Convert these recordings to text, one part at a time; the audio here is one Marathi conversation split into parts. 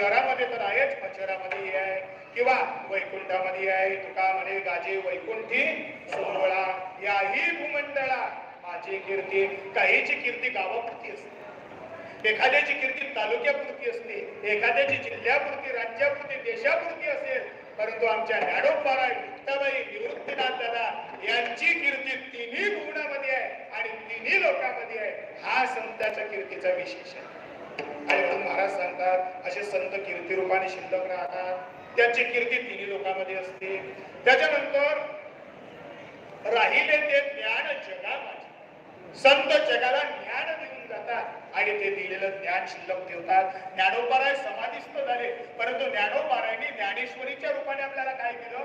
शहरामध्ये तर आहेच, शहरामध्ये आहे किंवा वैकुंठामध्ये आहे. तुका म्हणे गाजे वैकुंठी सोहळा, याही भूमंडळा माझी कीर्ती. काहीची कीर्ती गावापुरती असते, एखाद्याची कीर्ती तालुक्यापुरती असते, एखाद्याची जिल्ह्यापुरती, राज्यापुरती, देशापुरती असेल. परंतु आमच्या ज्ञानोबाराय विठ्ठलबाई निवृत्तीनाथ दादा यांची कीर्ती तिन्ही भुवनामध्ये आहे आणि तिन्ही लोकांमध्ये आहे. हा संतांच्या कीर्तीचा विशेष आहे. आणि म्हणून महाराज सांगतात असे संत कीर्ती रूपाने शिल्लक राहतात, त्यांची कीर्ती तिन्ही लोकांमध्ये असते. त्याच्यानंतर राहिले ते ज्ञान जगामध्ये. संत जगाला ज्ञान देऊन जातात आणि ते दिलेलं ज्ञान शिल्लक ठेवतात. ज्ञानोबाराय समाधीस्थ झाले, परंतु ज्ञानोबारायांनी ज्ञानेश्वरीच्या रूपाने आपल्याला काय दिलं?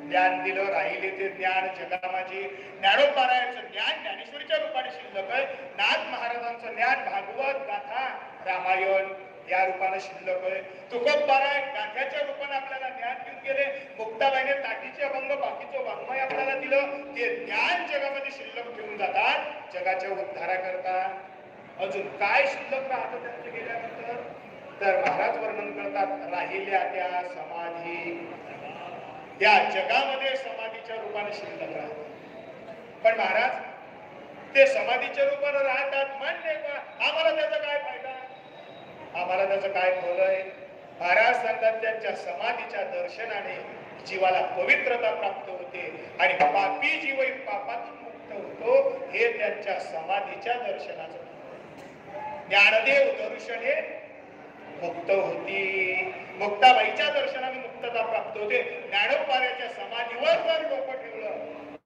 ज्ञान दिलं. राहिले ते ज्ञान जगामाजी. ज्ञानोबारायांचं ज्ञान ज्ञानेश्वरीच्या रूपाने शिल्लक आहे. नाथ महाराजांचं ज्ञान भागवत, गाथा, रामायण या रूपाने शिल्लक आहे. तुकोबाराय गाथ्याच्या रूपाने आपल्याला ज्ञान देऊन गेले. मुक्ताबाईने ताटीचे अभंग, बाकीचं वाङ्मय आपल्याला दिलं. ते ज्ञान जगामध्ये शिल्लक ठेवून जातात जगाच्या उद्धाराकरता. अजून काय शिल्लक राहतं त्यांचं गेल्यानंतर? तर महाराज वर्णन करतात राहिल्या त्या समाधी. या जगामध्ये समाधीच्या रूपाने शिल्लक राहतात. पण महाराज ते समाधीच्या रूपाने राहतात मान्य का? आम्हाला त्याचा काय फायदा, आम्हाला त्याचं काय फळ आहे? महाराज सांगतात त्यांच्या समाधीच्या दर्शनाने जीवाला पवित्रता प्राप्त होते आणि पापी जीव पापातून मुक्त होतो. हे त्यांच्या समाधीच्या दर्शनाचं. ज्ञानदेव दर्शने मुक्त होती. मुक्ताबाईच्या दर्शनाने मुक्तता प्राप्त होते. ज्ञानोबाराच्या समाधीवर जर डोकं ठेवलं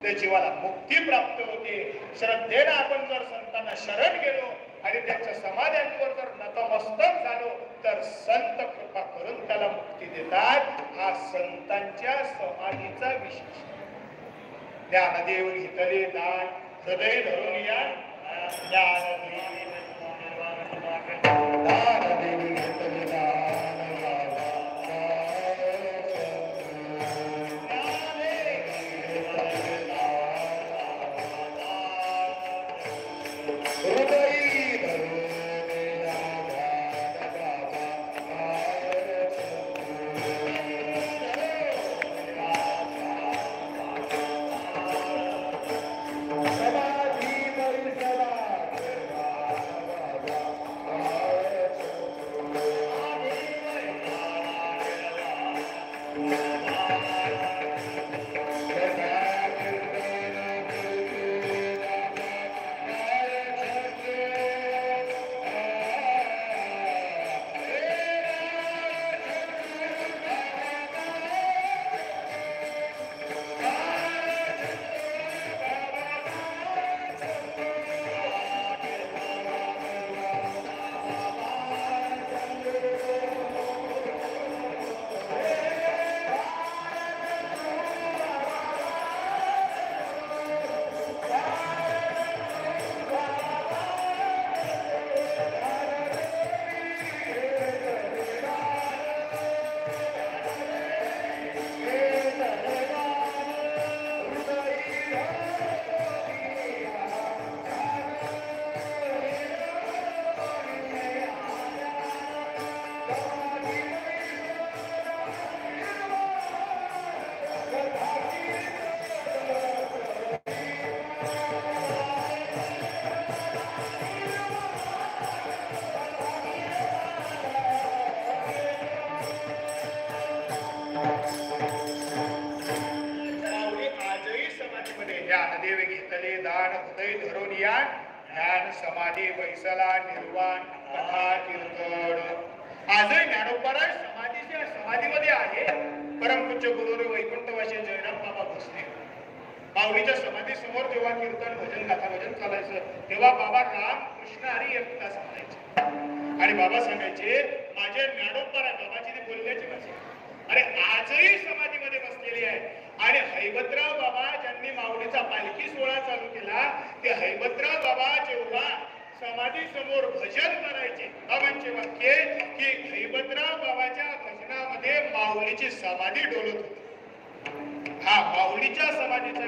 तर जीवाला मुक्ती प्राप्त होते. श्रद्धेनं आपण जर संतांना शरण गेलो आणि त्यांच्या समाध्यांवर जर नतमस्तक झालो तर संत कृपा करून त्याला मुक्ती देतात. हा संतांच्या समाधीचा विशेष. ज्ञानदेव घेतले दान हृदय धरून या. ज्ञानदेव घेतले दान ध्यान समाधी बैसला निर्वाण कथा कीर्तन. आजही ज्ञानोबाराय समाधीमध्ये आहे. परमपूज्य गुरुदेव वैकुंठवासी जयराम बाबा बसले. माऊलीच्या समाधी समोर जेव्हा कीर्तन भजन गाथा भजन चालायचं तेव्हा बाबा राम कृष्ण हरी एकता सांगायचे आणि बाबा सांगायचे माझे ज्ञानोबाराय बाबाची बोलण्याची भाषा. अरे आजही समाधीमध्ये बसलेली आहे. आणि हैबतराव बाबा ज्यांनी माऊलीचा पालखी सोहळा चालू केला ते हैबतराव बाबा जेव्हा समाधी समोर भजन करायचे बाबांचे वाक्य की हैबतराव बाबाच्या भजनामध्ये माऊलीची समाधी डोलत होती. हा माऊलीच्या समाधीचा